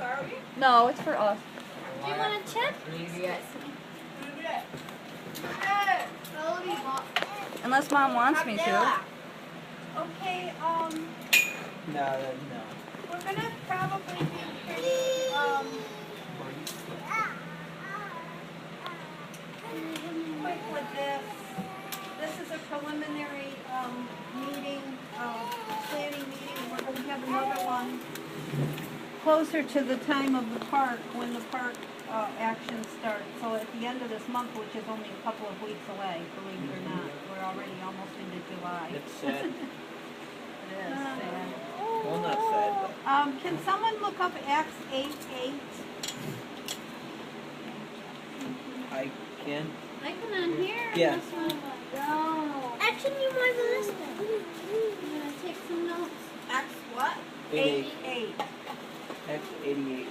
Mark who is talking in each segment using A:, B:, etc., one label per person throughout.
A: are we?
B: No, it's for us.
C: Do you want a chip?
B: Unless Mom wants me to.
A: Okay,
D: No.
A: we're gonna probably be pretty, quick with this. This is a preliminary, meeting, planning meeting. We're gonna have another one closer to the time of the park, when the park, action starts. So at the end of this month, which is only a couple of weeks away, believe it or not, we're already almost into July.
D: It's sad.
A: It is sad.
D: Well, not sad, but
A: Can someone look up Acts 8:8?
D: I can.
C: I come on here.
D: Yeah.
C: This one. No. Actually, you want to listen. I'm gonna take some notes.
A: Acts what?
D: 88.
A: 8:8.
D: X 88.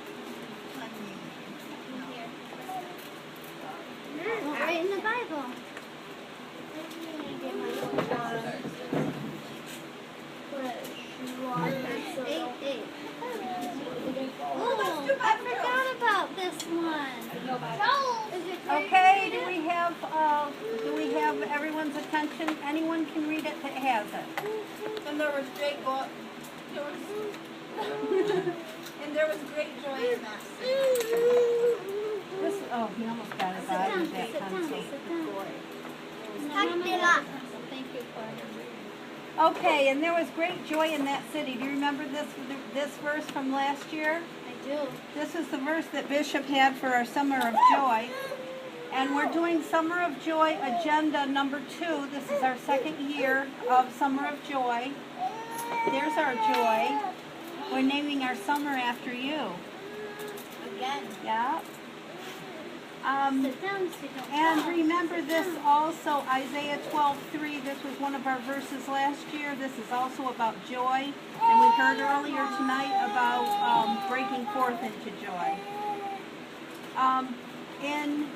C: Well, right in the Bible. Eight. Oh, I forgot about this one. Is it great?
A: Okay, do we have everyone's attention? Anyone can read it that has it.
E: And there was great great joy in that.
A: This, oh, he almost got his
C: Sit
A: eye
C: down,
A: with that
C: sit down,
A: pencil.
C: sit down. Thank you, Father.
A: Okay, and there was great joy in that city. Do you remember this verse from last year?
C: I do.
A: This is the verse that Bishop had for our Summer of Joy. And we're doing Summer of Joy agenda number 2. This is our second year of Summer of Joy. There's our joy. We're naming our summer after you.
E: Again.
A: Yeah.
C: Sit down so you don't
A: And
C: fall.
A: remember
C: Sit
A: this
C: down.
A: also, Isaiah 12:3. This was one of our verses last year. This is also about joy. And we heard earlier tonight about breaking forth into joy. In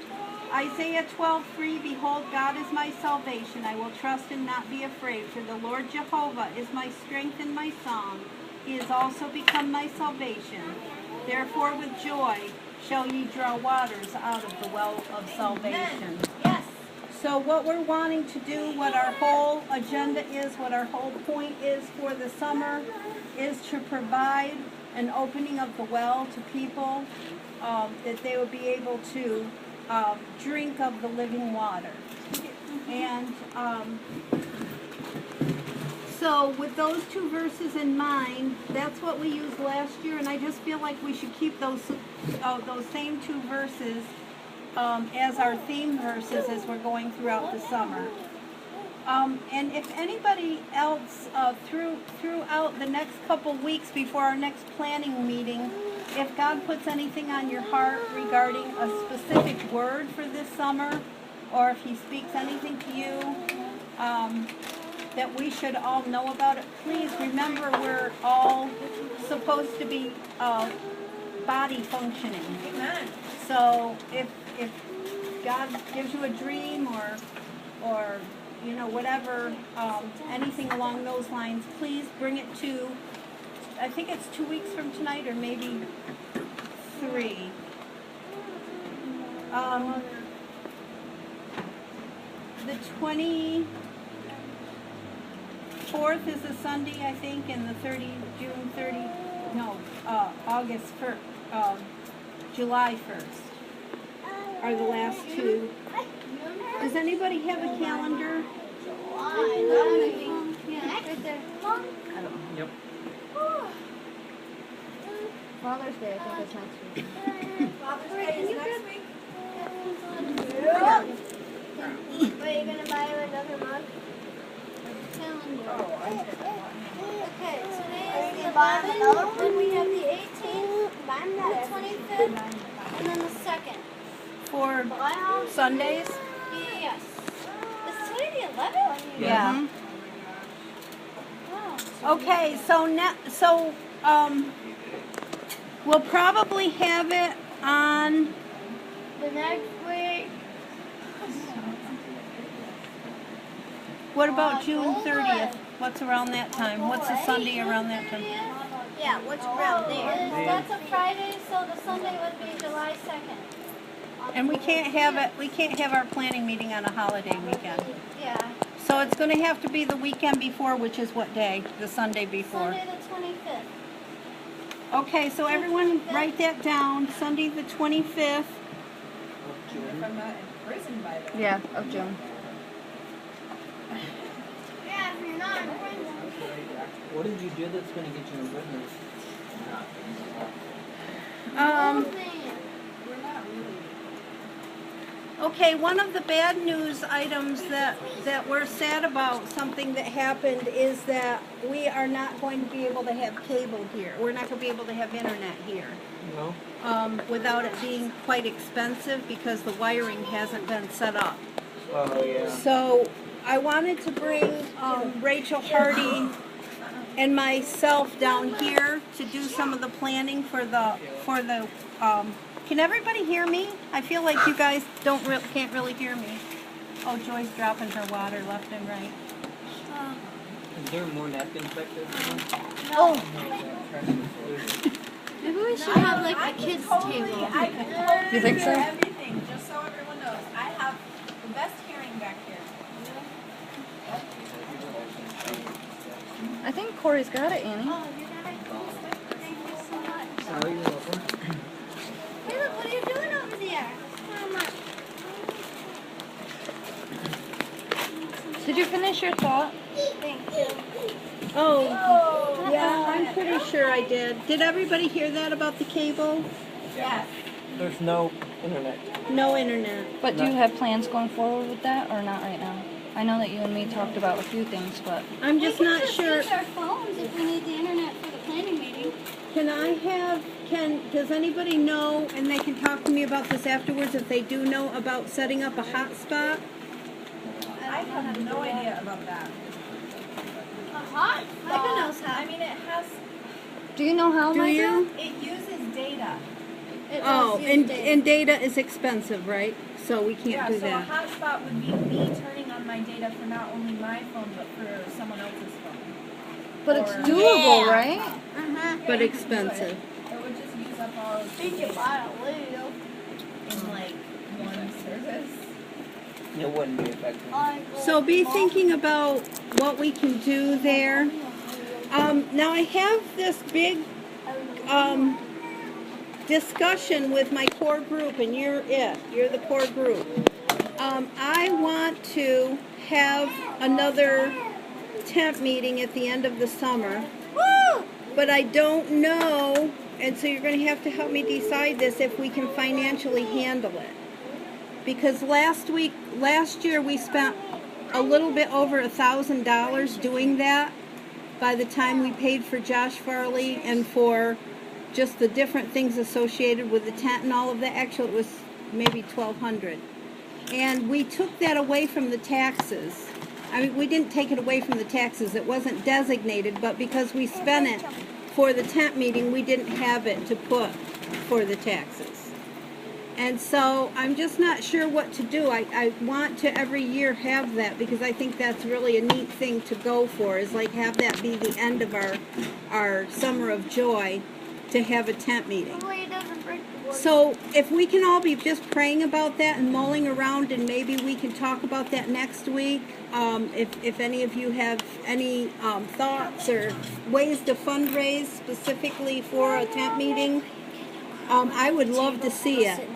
A: Isaiah 12:3, behold, God is my salvation. I will trust and not be afraid. For the Lord Jehovah is my strength and my song. He has also become my salvation. Therefore with joy shall ye draw waters out of the well of salvation.
E: Yes.
A: So what we're wanting to do, what our whole agenda is, what our whole point is for the summer, is to provide an opening of the well to people, that they would be able to drink of the living water. And so with those two verses in mind, that's what we used last year, and I just feel like we should keep those same two verses as our theme verses as we're going throughout the summer. And if anybody else throughout the next couple weeks before our next planning meeting, if God puts anything on your heart regarding a specific word for this summer, or if He speaks anything to you that we should all know about it, please remember we're all supposed to be body functioning.
E: Amen.
A: So if God gives you a dream or you know, whatever, anything along those lines, please bring it to, I think it's 2 weeks from tonight, or maybe 3. The 24th is a Sunday, I think, and the July 1st are the last two. Does anybody have a calendar?
C: Yeah, right there.
D: Yep.
B: Father's Day, I think, is next week.
E: Father's Day is next week.
C: Wait, you're gonna buy him another mug? Calendar. Okay, today is the 11th, then we have the 18th, the 25th, and then the 2nd.
A: For Sundays?
C: Yes. Is today the 11th?
A: Yeah.
C: Wow.
A: Okay, so we'll probably have it on.
C: The next week.
A: What about June 30th? What's around that time? What's the Sunday around that time?
E: Yeah, what's around there?
C: That's a Friday, so the Sunday would be July 2nd.
A: And we can't have our planning meeting on a holiday weekend.
C: Yeah.
A: So it's gonna have to be the weekend before, which is what day? The Sunday before.
C: Sunday the 25th.
A: Okay, so everyone write that down, Sunday the 25th.
E: If I'm not in prison by then.
B: Yeah, of June.
C: Yeah, if you're not in prison.
D: What did you do that's gonna get you in prison?
E: We're not really.
A: Okay, one of the bad news items that we're sad about, something that happened, is that we are not going to be able to have cable here. We're not going to be able to have internet here.
D: No.
A: Without it being quite expensive because the wiring hasn't been set up.
D: Oh yeah.
A: So I wanted to bring Rachel Hardy and myself down here to do some of the planning for the can everybody hear me? I feel like you guys can't really hear me. Oh, Joy's dropping her water left and right.
D: Is there more napkins back there?
C: Maybe we should have like a kids table.
E: I can totally
B: You think
E: hear
B: so?
E: everything, just so everyone knows. I have the best hearing back here.
B: I think Corey's got it, Annie.
C: Oh, you got it. Thank you so much.
D: Oh, you're welcome.
C: Hey, look, what are you doing over there? Mama.
B: Did you finish your thought?
C: Thank you.
A: Oh, yeah, I'm pretty sure I did. Did everybody hear that about the cable?
E: Yes.
D: There's no internet.
A: No internet.
B: But do you have plans going forward with that or not right now? I know that you and me talked about a few things, but
A: I'm just not sure.
C: Use our phones if we need the internet for the planning meeting.
A: Does anybody know, and they can talk to me about this afterwards, if they do know about setting up a hotspot?
E: I have no idea about that.
C: Micah knows how.
E: I mean, it has,
B: do you know how,
A: Do
B: Micah?
A: you?
E: it uses data.
C: It
A: Oh,
C: does use
A: and
C: data.
A: data is expensive, right? So we can't
E: Yeah,
A: do
E: so a
A: that.
E: hotspot would be me turning on my data for not only my phone, but for someone else's phone.
B: But it's
E: Or-
B: doable, right?
C: Uh-huh.
A: But
E: Yeah,
A: expensive.
E: It would just use up all of the
C: Think
E: data
C: about it, Leo.
E: in like one service.
D: It wouldn't be effective.
A: So be thinking about what we can do there. Now I have this big discussion with my core group, and you're it. You're the core group. I want to have another tent meeting at the end of the summer, but I don't know, and so you're going to have to help me decide this, if we can financially handle it. Because last year we spent a little bit over $1,000 doing that by the time we paid for Josh Farley and for just the different things associated with the tent and all of that. Actually, it was maybe $1,200. And we took that away from the taxes. I mean, we didn't take it away from the taxes. It wasn't designated, but because we spent it for the tent meeting, we didn't have it to put for the taxes. And so I'm just not sure what to do. I want to every year have that, because I think that's really a neat thing to go for, is like have that be the end of our summer of joy, to have a tent meeting.
C: Hopefully it doesn't break the board.
A: So if we can all be just praying about that and mulling around, and maybe we can talk about that next week. If any of you have any thoughts or ways to fundraise specifically for a tent meeting, I would love to see it,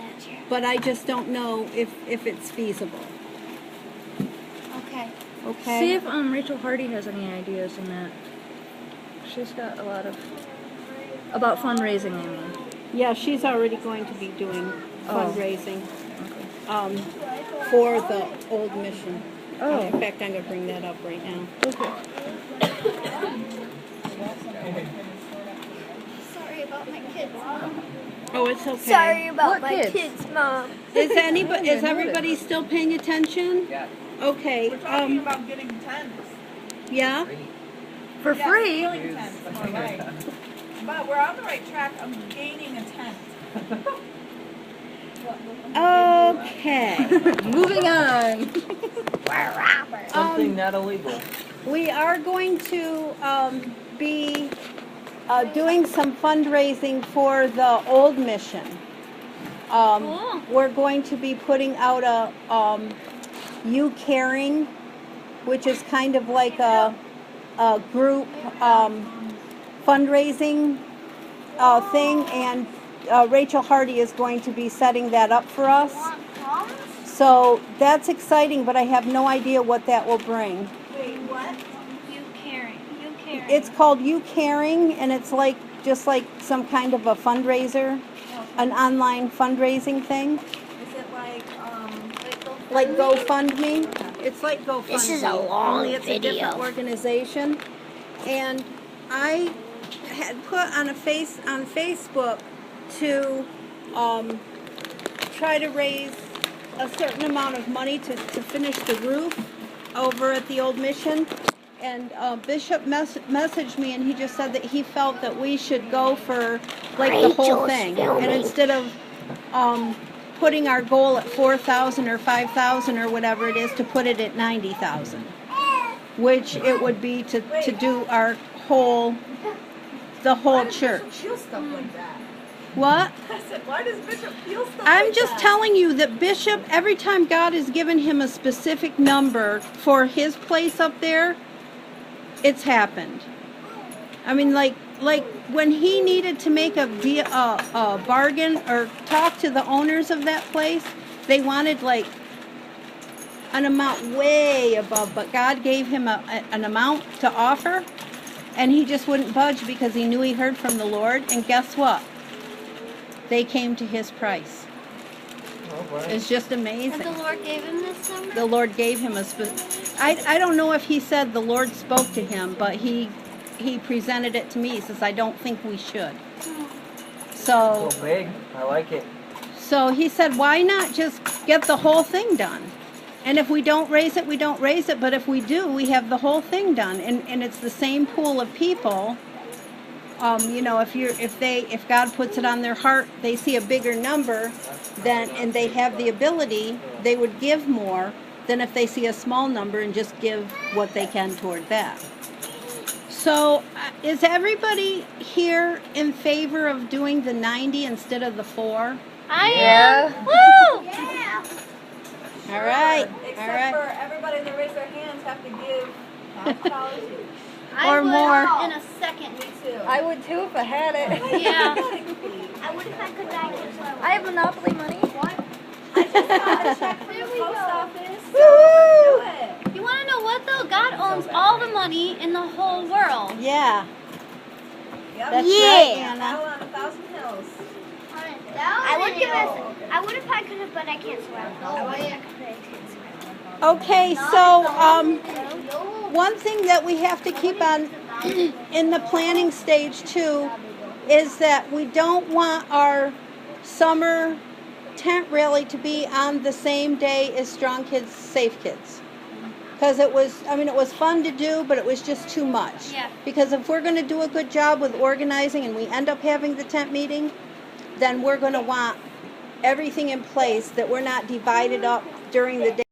A: but I just don't know if it's feasible.
C: Okay.
A: Okay?
B: See if Rachel Hardy has any ideas in that. She's got a lot of about fundraising, I mean.
A: Yeah, she's already going to be doing
B: Oh.
A: fundraising for the old mission.
B: Oh.
A: In fact, I'm going to bring that up right now.
C: Sorry about my kids, Mom.
A: Oh, it's okay.
C: Sorry about
B: What
C: my
B: kids?
C: kids, Mom.
A: Is everybody still paying attention?
D: Yeah.
A: Okay.
E: We're talking about getting tents.
A: Yeah.
B: For
E: Yeah,
B: free?
E: ceiling tents, more right. But we're on the right track of gaining a tent.
A: Okay.
B: Moving on.
D: Something not illegal.
A: We are going to be doing some fundraising for the old mission.
C: Cool.
A: We're going to be putting out a You Caring, which is kind of like a group fundraising thing, and Rachel Hardy is going to be setting that up for us. So that's exciting, but I have no idea what that will bring.
C: Wait, what? You caring.
A: It's called You Caring, and it's like just like some kind of a fundraiser, an online fundraising thing.
E: Is it
A: Like GoFundMe. It's like GoFundMe.
C: This is a long
A: only it's
C: video.
A: a different organization. And I had put on Facebook to try to raise a certain amount of money to finish the roof over at the old mission. And Bishop messaged me, and he just said that he felt that we should go for like the whole thing, and instead of putting our goal at 4,000 or 5,000 or whatever it is, to put it at 90,000, which it would be to do the whole church.
E: feel stuff like that?
A: What?
E: I said, why does Bishop feel stuff
A: I'm
E: like
A: just
E: that?
A: telling you that Bishop, every time God has given him a specific number for his place up there, it's happened. I mean, like when he needed to make a bargain or talk to the owners of that place, they wanted like an amount way above, but God gave him an amount to offer, and he just wouldn't budge because he knew he heard from the Lord. And guess what? They came to his price.
D: Oh, boy.
A: It's just amazing.
C: And the Lord gave him this number?
A: The Lord gave him I don't know if he said the Lord spoke to him, but he presented it to me. He says, I don't think we should. So
D: So big. I like it.
A: So he said, why not just get the whole thing done? And if we don't raise it, we don't raise it. But if we do, we have the whole thing done. And it's the same pool of people. If God puts it on their heart, they see a bigger number, and they have the ability, they would give more than if they see a small number and just give what they can toward that. So, is everybody here in favor of doing the 90 instead of the 4?
C: I am. Woo! Yeah.
A: All right.
E: Except for everybody that raised their hands have to give $5 each.
C: I
A: Or
C: would
A: more.
C: in a second.
E: Me too.
B: I would too if I had it.
C: Yeah. I would if I could die.
B: I have Monopoly money.
E: I just got a check from
C: There
E: the
C: we
E: post
C: go.
E: office. So do it.
C: You want to know what though? God owns all the money in the whole world.
A: Yeah,
E: Yep.
A: that's
C: Yeah.
A: right, Anna.
E: Battle on 1,000 hills.
C: I would give us. I would if I could have, but I can't swear. I would if I could, but I can't swear.
A: Okay, so one thing that we have to keep on in the planning stage too is that we don't want our summer tent rally to be on the same day as Strong Kids, Safe Kids. Because it was fun to do, but it was just too much.
C: Yeah.
A: Because if we're going to do a good job with organizing and we end up having the tent meeting, then we're going to want everything in place that we're not divided up during the day.